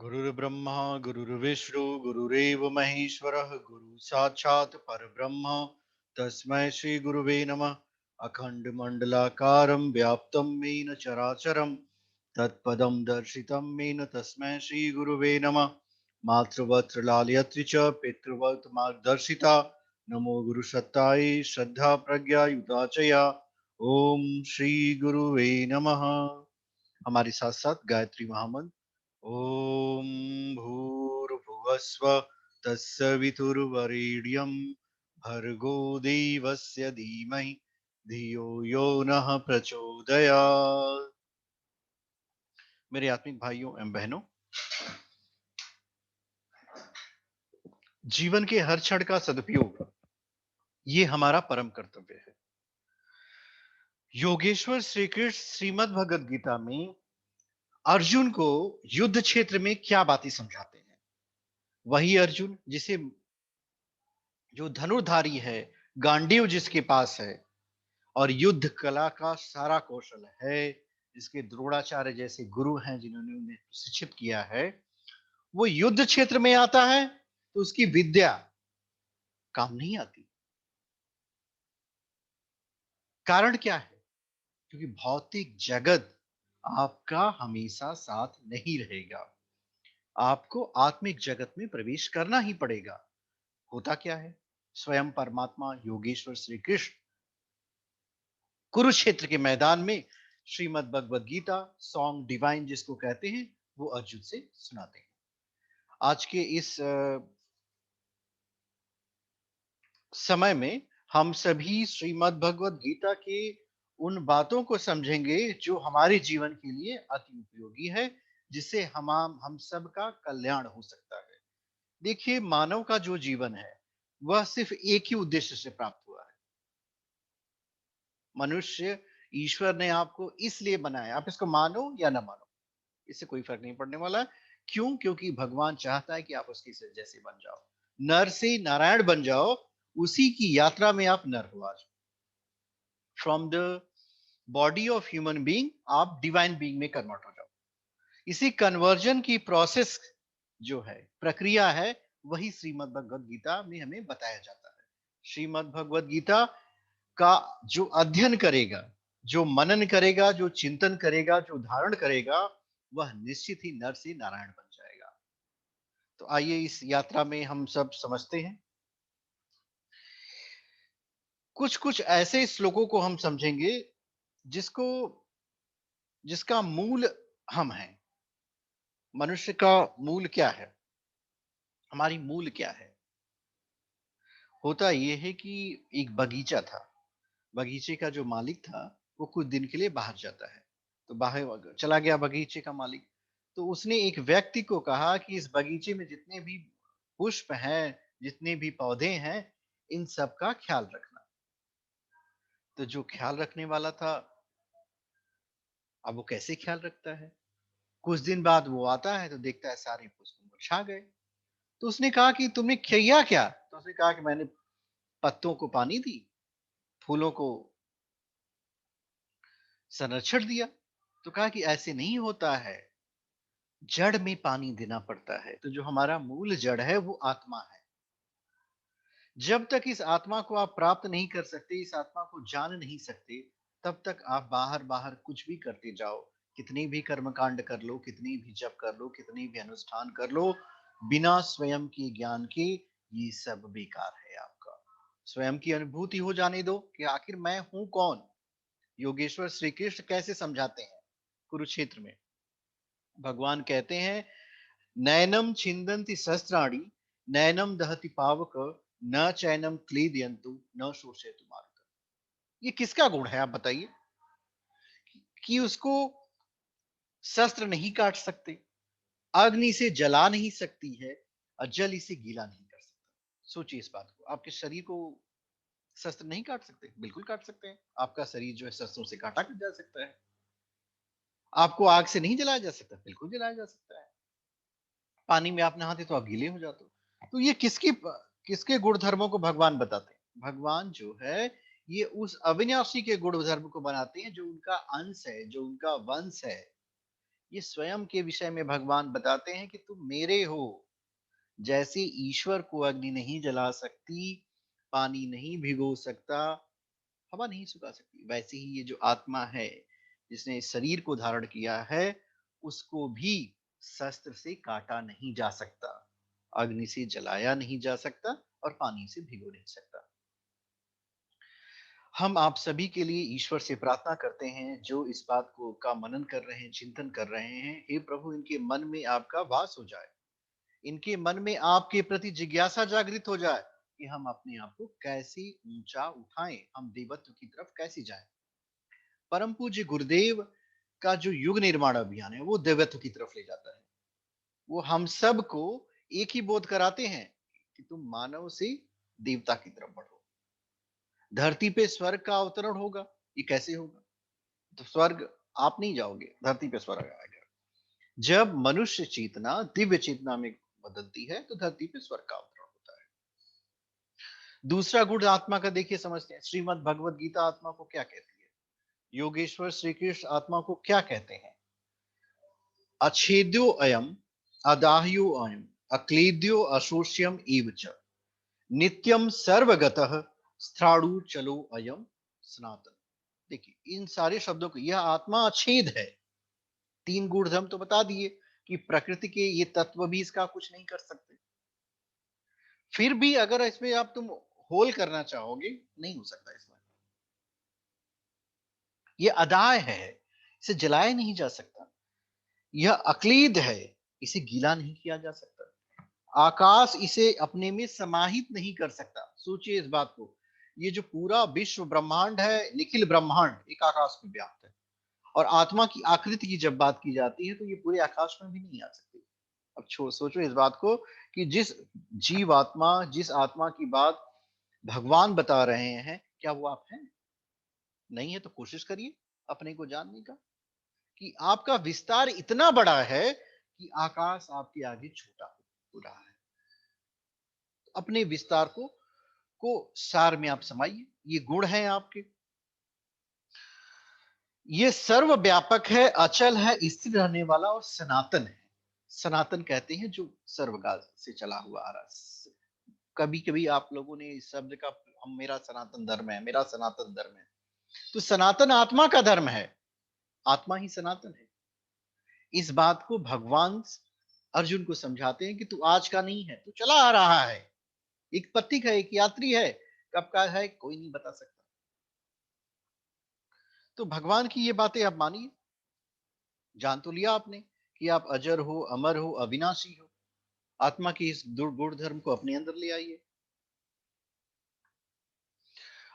गुरुर्ब्रह्मा गुरुर्विष्णु गुरुरेव महेश्वरः गुरु साक्षात् परब्रह्म तस्मै श्री गुरुवे नमः। अखंड मंडलाकारं व्याप्तं येन चराचरं तत्पदं दर्शितं येन तस्मै श्री गुरुवे नमः। मातृवत् लालयत्री च पितृवत् मार्गदर्शिता नमो गुरुसत्तायै श्रद्धा प्रज्ञा युता च या। ओम श्री गुरुवे नमः। हमारे साथ साथ गायत्री महामंत्र ओम भूर्भुवस्व तत्सवितुर्वरेण्यं भर्गो देवस्य धीमहि धियो यो नः प्रचोदयात्। मेरे आत्मिक भाइयों एवं बहनों, जीवन के हर क्षण का सदुपयोग ये हमारा परम कर्तव्य है। योगेश्वर श्री कृष्ण श्रीमद् भगवद गीता में अर्जुन को युद्ध क्षेत्र में क्या बातें समझाते हैं। वही अर्जुन जिसे जो धनुर्धारी है, गांडीव जिसके पास है और युद्ध कला का सारा कौशल है, जिसके द्रोणाचार्य जैसे गुरु हैं जिन्होंने उन्हें प्रशिक्षित किया है, वो युद्ध क्षेत्र में आता है तो उसकी विद्या काम नहीं आती। कारण क्या है? क्योंकि भौतिक जगत आपका हमेशा साथ नहीं रहेगा। आपको आत्मिक जगत में प्रवेश करना ही पड़ेगा। होता क्या है? स्वयं परमात्मा योगेश्वर श्री कृष्ण कुरुक्षेत्र के मैदान में श्रीमद् भगवद गीता सॉन्ग डिवाइन जिसको कहते हैं, वो अर्जुन से सुनाते हैं। आज के इस समय में हम सभी श्रीमद् भगवद गीता के उन बातों को समझेंगे जो हमारे जीवन के लिए अति उपयोगी है, जिससे हम सब का कल्याण हो सकता है। देखिए, मानव का जो जीवन है वह सिर्फ एक ही उद्देश्य से प्राप्त हुआ है। मनुष्य, ईश्वर ने आपको इसलिए बनाया, आप इसको मानो या ना मानो, इससे कोई फर्क नहीं पड़ने वाला। क्यों? क्योंकि भगवान चाहता है कि आप उसके जैसे बन जाओ, नर से नारायण बन जाओ, उसी की यात्रा में आप नर हो। आज from the body of human being आप डिवाइन बीइंग में कन्वर्ट हो जाओ। इसी कन्वर्जन की प्रोसेस जो है, प्रक्रिया है, वही श्रीमद् भगवद गीता में हमें बताया जाता है। श्रीमद् भगवद गीता का जो अध्ययन करेगा, जो मनन करेगा, जो चिंतन करेगा, जो धारण करेगा, वह निश्चित ही नर से नारायण बन जाएगा। तो आइए इस यात्रा में हम सब समझते हैं। कुछ कुछ ऐसे श्लोकों को हम समझेंगे जिसको जिसका मूल हम हैं। मनुष्य का मूल क्या है? हमारी मूल क्या है? होता यह है कि एक बगीचा था। बगीचे का जो मालिक था वो कुछ दिन के लिए बाहर जाता है। तो बाहर चला गया बगीचे का मालिक। तो उसने एक व्यक्ति को कहा कि इस बगीचे में जितने भी पुष्प हैं, जितने भी पौधे हैं, इन सब का ख्याल रखना। तो जो ख्याल रखने वाला था, अब वो कैसे ख्याल रखता है? कुछ दिन बाद वो आता है तो देखता है सारे पुष्प मुरझा गए। तो उसने कहा कि तुमने किया क्या? तो उसने कहा कि मैंने पत्तों को पानी दी, फूलों को संरक्षण दिया। तो कहा कि ऐसे नहीं होता है, जड़ में पानी देना पड़ता है। तो जो हमारा मूल जड़ है वो आत्मा है। जब तक इस आत्मा को आप प्राप्त नहीं कर सकते, इस आत्मा को जान नहीं सकते, तब तक आप बाहर बाहर कुछ भी करते जाओ, कितनी भी कर्मकांड कर लो, कितनी भी जप कर लो, कितनी भी अनुष्ठान कर लो, बिना स्वयं के ज्ञान के ये सब बेकार है। आपका स्वयं की अनुभूति हो जाने दो कि आखिर मैं हूं कौन। योगेश्वर श्री कृष्ण कैसे समझाते हैं कुरुक्षेत्र में? भगवान कहते हैं, नैनम छिंदन्ति शस्त्राणि नैनम दहति पावक न चैनम क्लेदयन्तु न शोषयतु मारुतम्। ये किसका गुण है आप बताइए? कि उसको शस्त्र नहीं काट सकते, अग्नि से जला नहीं सकती है और जल इसे गीला नहीं कर सकता। सोचिए इस बात को। आपके शरीर को शस्त्र नहीं काट सकते? बिल्कुल काट सकते हैं। आपका शरीर जो है शस्त्रों से काटा जा सकता है। आपको आग से नहीं जलाया जा सकता? बिल्कुल जलाया जा सकता है। पानी में आप नहाते तो आप गीले हो जाते हो। तो ये किसके गुण धर्मों को भगवान बताते हैं? भगवान जो है ये उस अविनाशी के गुण धर्म को बनाते हैं जो उनका अंश है, जो उनका वंश है। ये स्वयं के विषय में भगवान बताते हैं कि तुम मेरे हो। जैसे ईश्वर को अग्नि नहीं जला सकती, पानी नहीं भिगो सकता, हवा नहीं सुखा सकती, वैसे ही ये जो आत्मा है जिसने इस शरीर को धारण किया है, उसको भी शस्त्र से काटा नहीं जा सकता, अग्नि से जलाया नहीं जा सकता और पानी से भिगो नहीं सकता। हम आप सभी के लिए ईश्वर से प्रार्थना करते हैं जो इस बात को का मनन कर रहे हैं, चिंतन कर रहे हैं। हे प्रभु, इनके मन में आपका वास हो जाए, इनके मन में आपके प्रति जिज्ञासा जागृत हो जाए कि हम अपने आप को कैसे ऊंचा उठाएं, हम देवत्व की तरफ कैसे जाएं। परम पूज्य गुरुदेव का जो युग निर्माण अभियान है वो देवत्व की तरफ ले जाता है। वो हम सब को एक ही बोध कराते हैं कि तुम मानव से देवता की तरफ बढ़ो। धरती पे स्वर्ग का अवतरण होगा, ये कैसे होगा? तो स्वर्ग आप नहीं जाओगे, धरती पे स्वर्ग आएगा। जब मनुष्य चेतना दिव्य चेतना में बदलती है तो धरती पे स्वर्ग का अवतरण होता है। दूसरा गुण आत्मा का देखिए, समझते हैं। श्रीमद् भगवत गीता आत्मा को क्या कहती है? योगेश्वर श्री कृष्ण आत्मा को क्या कहते हैं? अच्छेद्यो अयम, अदाह्यो अयम, अक्लेद्यो अशोष्यम एव च, नित्यम सर्वगतः स्थाणु चलो अयम सनातन। देखिए इन सारे शब्दों को, यह आत्मा अछेद है। तीन गुण धर्म तो बता दिए कि प्रकृति के ये तत्व भी इसका कुछ नहीं कर सकते। फिर भी अगर इसमें आप तुम होल करना चाहोगे, नहीं हो सकता इसमें। ये अदाय है, इसे जलाया नहीं जा सकता। यह अक्लीद है, इसे गीला नहीं किया जा सकता। आकाश इसे अपने में समाहित नहीं कर सकता। सोचिए इस बात को, ये जो पूरा विश्व ब्रह्मांड है, निखिल ब्रह्मांड एक आकाश में व्याप्त है। और आत्मा की आकृति की जब बात की जाती है तो ये पूरे आकाश में भी नहीं आ सकती। अब सोचो इस बात को कि जिस जीवात्मा, जिस आत्मा की बात भगवान बता रहे हैं, क्या वो आप हैं? नहीं है तो कोशिश करिए अपने को जानने का, कि आपका विस्तार इतना बड़ा है कि आकाश आपके आगे छोटा हो रहा है। अपने विस्तार को सार में आप समाइए। ये गुण है आपके। ये सर्वव्यापक है, अचल है, स्थिर रहने वाला और सनातन है। सनातन कहते हैं जो सर्वकाल से चला हुआ आ रहा है। कभी कभी आप लोगों ने इस शब्द का, हम मेरा सनातन धर्म है, मेरा सनातन धर्म है। तो सनातन आत्मा का धर्म है, आत्मा ही सनातन है। इस बात को भगवान अर्जुन को समझाते हैं कि तू आज का नहीं है, तू चला आ रहा है, एक पथिक है, एक यात्री है। कब का है कोई नहीं बता सकता। तो भगवान की ये बातें आप मानिए। जान तो लिया आपने कि आप अजर हो, अमर हो, अविनाशी हो। आत्मा की इस गुण धर्म को अपने अंदर ले आइए।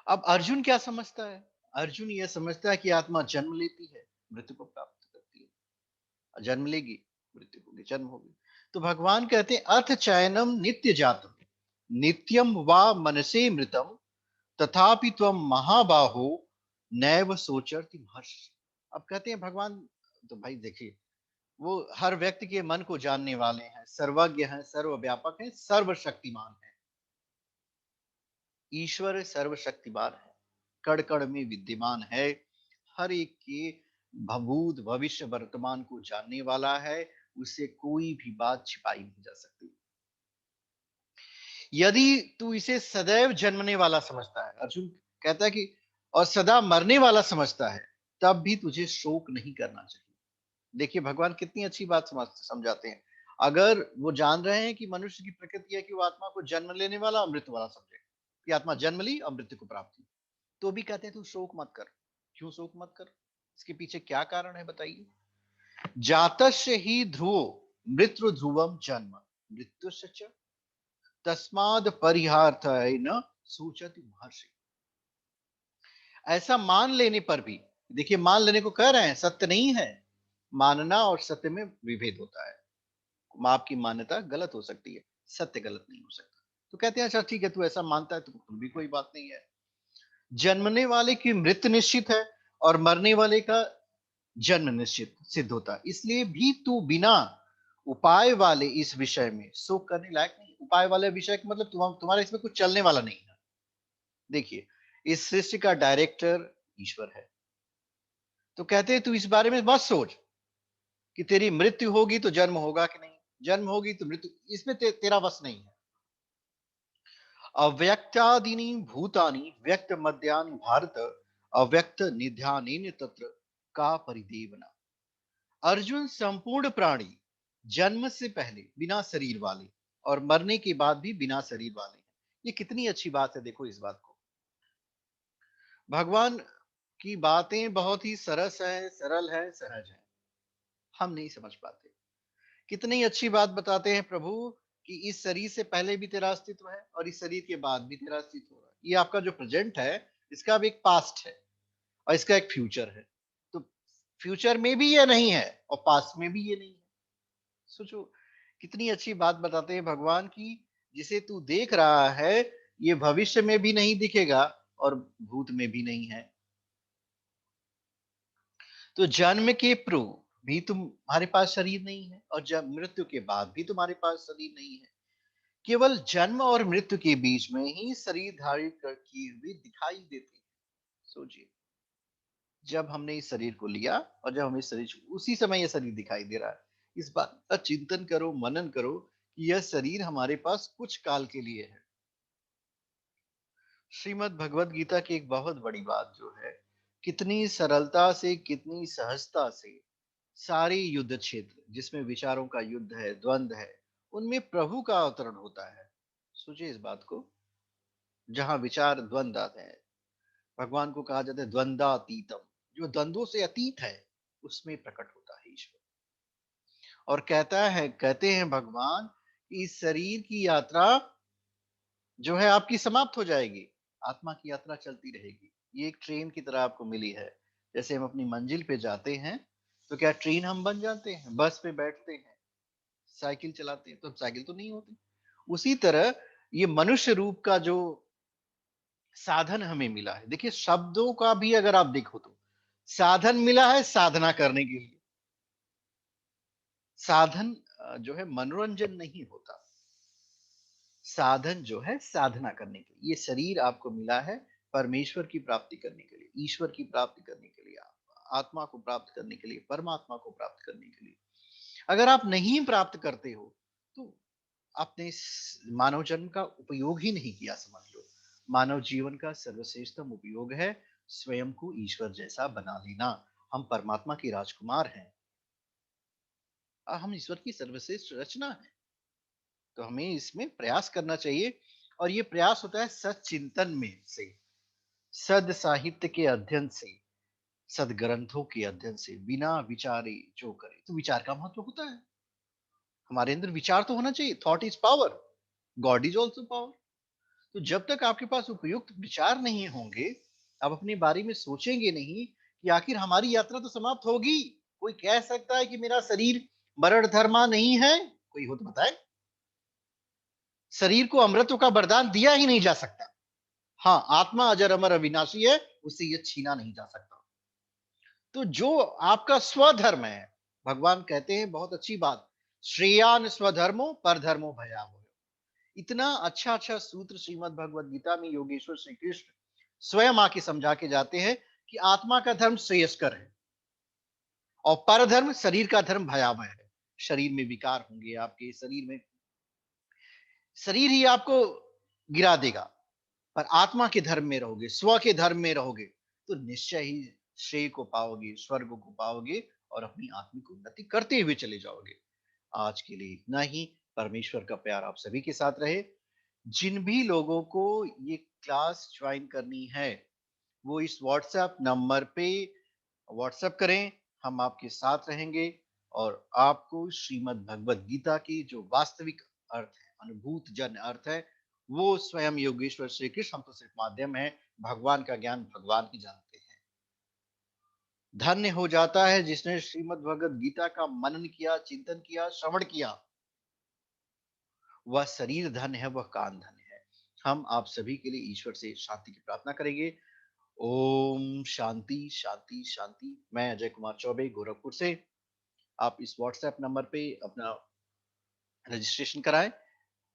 अब अर्जुन क्या समझता है? अर्जुन यह समझता है कि आत्मा जन्म लेती है, मृत्यु को प्राप्त करती है। जन्म लेगी, मृत्यु होगी, जन्म होगी। तो भगवान कहते हैं अर्थ चयनम नित्य जातम, नित्यम वा मनसे मृतम, तथापि त्वम महाबाहो नैव सोचर्ति महर्ष। अब कहते हैं भगवान, तो भाई देखिए, वो हर व्यक्ति के मन को जानने वाले हैं, सर्वज्ञ हैं, सर्वव्यापक हैं, सर्वशक्तिमान हैं। ईश्वर सर्वशक्तिमान है, कण कण में विद्यमान है, हर एक के भूत भविष्य वर्तमान को जानने वाला है। उससे कोई भी बात छिपाई नहीं जा सकती। यदि तू इसे सदैव जन्मने वाला समझता है, अर्जुन कहता है कि, और सदा मरने वाला समझता है, तब भी तुझे शोक नहीं करना चाहिए। देखिए भगवान कितनी अच्छी बात समझाते हैं। अगर वो जान रहे हैं कि मनुष्य की प्रकृति है कि वो आत्मा को जन्म लेने वाला और मृत्यु वाला समझे, कि आत्मा जन्म ली और मृत्यु को प्राप्त की, तो भी कहते हैं तू शोक मत कर। क्यों शोक मत कर? इसके पीछे क्या कारण है बताइए। जातस्य ही ध्रुवो मृत्यु ध्रुवम जन्म मृत्यु च, तस्माद परिहार्थ न सूचति महर्षि। ऐसा मान लेने पर भी, देखिए मान लेने को कह रहे हैं, सत्य नहीं है। मानना और सत्य में विभेद होता है। आपकी मान्यता गलत हो सकती है, सत्य गलत नहीं हो सकता। तो कहते हैं अच्छा ठीक है, तू ऐसा मानता है तो तुम भी कोई बात नहीं है। जन्मने वाले की मृत्यु निश्चित है और मरने वाले का जन्म निश्चित सिद्ध होता है। इसलिए भी तू बिना उपाय वाले इस विषय में शोक करने लायक नहीं। उपाय वाले विषय का मतलब तुम्हारे इसमें कुछ चलने वाला नहीं है। देखिए इस सृष्टि का डायरेक्टर ईश्वर है। तो कहते हैं तू इस बारे में मत सोच कि तेरी मृत्यु होगी तो जन्म होगा कि नहीं, जन्म होगी तो मृत्यु, इसमें तेरा बस नहीं है। अव्यक्तादीनि भूतानि व्यक्त मध्यानि भारत, अव्यक्त निध्यानेन तत्र का परिदेवना। अर्जुन, संपूर्ण प्राणी जन्म से पहले बिना शरीर वाले और मरने के बाद भी बिना शरीर वाले हैं। ये कितनी अच्छी बात है, देखो इस बात को। भगवान की बातें बहुत ही सरस है, सरल है, सहज है, हम नहीं समझ पाते। कितनी अच्छी बात बताते हैं प्रभु कि इस शरीर से पहले भी तेरा अस्तित्व है और इस शरीर के बाद भी तेरा अस्तित्व हो रहा है। ये आपका जो प्रेजेंट है, इसका भी एक पास्ट है और इसका एक फ्यूचर है। तो फ्यूचर में भी ये नहीं है और पास्ट में भी ये नहीं है। सोचो, कितनी अच्छी बात बताते हैं भगवान की जिसे तू देख रहा है, ये भविष्य में भी नहीं दिखेगा और भूत में भी नहीं है। तो जन्म के पूर्व भी तुम्हारे पास शरीर नहीं है और जब मृत्यु के बाद भी तुम्हारे पास शरीर नहीं है। केवल जन्म और मृत्यु के बीच में ही शरीर धारित किए हुए दिखाई देते हैं। सोचिए, जब हमने इस शरीर को लिया और जब हमें शरीर उसी समय यह शरीर दिखाई दे रहा है। इस बात का चिंतन करो, मनन करो कि यह शरीर हमारे पास कुछ काल के लिए है। श्रीमद् भगवत गीता की एक बहुत बड़ी बात जो है, कितनी सरलता से, कितनी सहजता से सारे युद्ध क्षेत्र जिसमें विचारों का युद्ध है, द्वंद है, उनमें प्रभु का अवतरण होता है। सोचिए इस बात को। जहां विचार द्वंद आते हैं, भगवान को कहा जाता है द्वंद्वातीतम, जो द्वंद्वों से अतीत है, उसमें प्रकट होता है ईश्वर। और कहते हैं भगवान कि इस शरीर की यात्रा जो है आपकी समाप्त हो जाएगी, आत्मा की यात्रा चलती रहेगी। ये एक ट्रेन की तरह आपको मिली है। जैसे हम अपनी मंजिल पे जाते हैं, तो क्या ट्रेन हम बन जाते हैं? बस पे बैठते हैं, साइकिल चलाते हैं तो हम साइकिल तो नहीं होते। उसी तरह ये मनुष्य रूप का जो साधन हमें मिला है, देखिए शब्दों का भी अगर आप देखो तो साधन मिला है साधना करने के लिए। साधन जो है मनोरंजन नहीं होता, साधन जो है साधना करने के लिए। ये शरीर आपको मिला है परमेश्वर की प्राप्ति करने के लिए, ईश्वर की प्राप्ति करने के लिए, आत्मा को प्राप्त करने के लिए, परमात्मा को प्राप्त करने के लिए। अगर आप नहीं प्राप्त करते हो तो आपने इस मानव जन्म का उपयोग ही नहीं किया, समझ लो। मानव जीवन का सर्वश्रेष्ठतम उपयोग है स्वयं को ईश्वर जैसा बना लेना। हम परमात्मा की राजकुमार हैं और हम ईश्वर की सर्वश्रेष्ठ रचना है। तो हमें इसमें प्रयास करना चाहिए और ये प्रयास होता है सच्चिंतन में से, सद साहित्य के अध्ययन से, सदग्रंथों के अध्ययन से। बिना विचारे जो करे, तो विचार का महत्व होता है। हमारे अंदर विचार तो होना चाहिए। Thought is power, God is also power. तो जब तक आपके पास उपयुक्त विचार नहीं होंगे, आप अपने बारे में सोचेंगे नहीं कि आखिर हमारी यात्रा तो समाप्त होगी। कोई कह सकता है कि मेरा शरीर मरण धर्मा नहीं है? कोई हो तो बताए। शरीर को अमृत का वरदान दिया ही नहीं जा सकता। हाँ, आत्मा अजर अमर अविनाशी है, उससे यह छीना नहीं जा सकता। तो जो आपका स्वधर्म है, भगवान कहते हैं बहुत अच्छी बात, श्रेयान स्वधर्मो पर धर्मो भयावह। इतना अच्छा अच्छा सूत्र श्रीमद् भगवद गीता में योगेश्वर श्री कृष्ण स्वयं आके समझा के जाते हैं कि आत्मा का धर्म श्रेयस्कर है और परधर्म, शरीर का धर्म भयावह है। शरीर में विकार होंगे, आपके शरीर में, शरीर ही आपको गिरा देगा। पर आत्मा के धर्म में रहोगे, स्व के धर्म में रहोगे, तो निश्चय ही श्रेय को पाओगे, स्वर्ग को पाओगे और अपनी आत्मिक उन्नति करते हुए चले जाओगे। आज के लिए इतना ही। परमेश्वर का प्यार आप सभी के साथ रहे। जिन भी लोगों को ये क्लास ज्वाइन करनी है, वो इस व्हाट्सएप नंबर पे व्हाट्सएप करें। हम आपके साथ रहेंगे और आपको श्रीमद् भगवत गीता की जो वास्तविक अर्थ है, अनुभूत जन अर्थ है, वो स्वयं योगेश्वर श्री कृष्ण, हम तो सिर्फ माध्यम है। भगवान का ज्ञान भगवान ही जानते हैं। धन्य हो जाता है जिसने श्रीमद् भगवत गीता का मनन किया, चिंतन किया, श्रवण किया। वह शरीर धन है, वह कान धन है। हम आप सभी के लिए ईश्वर से शांति की प्रार्थना करेंगे। ओम शांति शांति शांति। मैं अजय कुमार चौबे, गोरखपुर से। आप इस व्हाट्सएप नंबर पे अपना रजिस्ट्रेशन कराएं।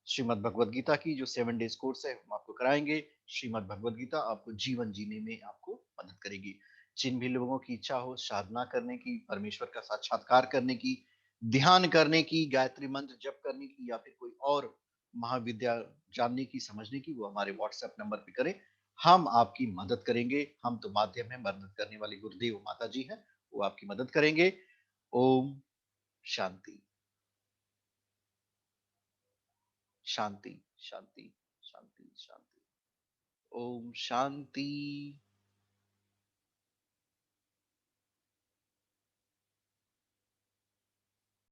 श्रीमद् भगवद गीता की जो 7 डेज कोर्स है, हम आपको कराएंगे। श्रीमद् भगवद गीता आपको जीवन जीने में आपको मदद करेगी। जिन भी लोगों की इच्छा हो साधना करने की, परमेश्वर का साक्षात्कार करने की, ध्यान करने की, गायत्री मंत्र जप करने की या फिर कोई और महाविद्या जानने की, समझने की, वो हमारे व्हाट्सएप नंबर पे करें। हम आपकी मदद करेंगे। हम तो माध्यम हैं, मदद करने वाली गुरुदेव माता जी हैं, वो आपकी मदद करेंगे। ओम शांति, शांति, शांति, शांति, शांति। ओम शांति।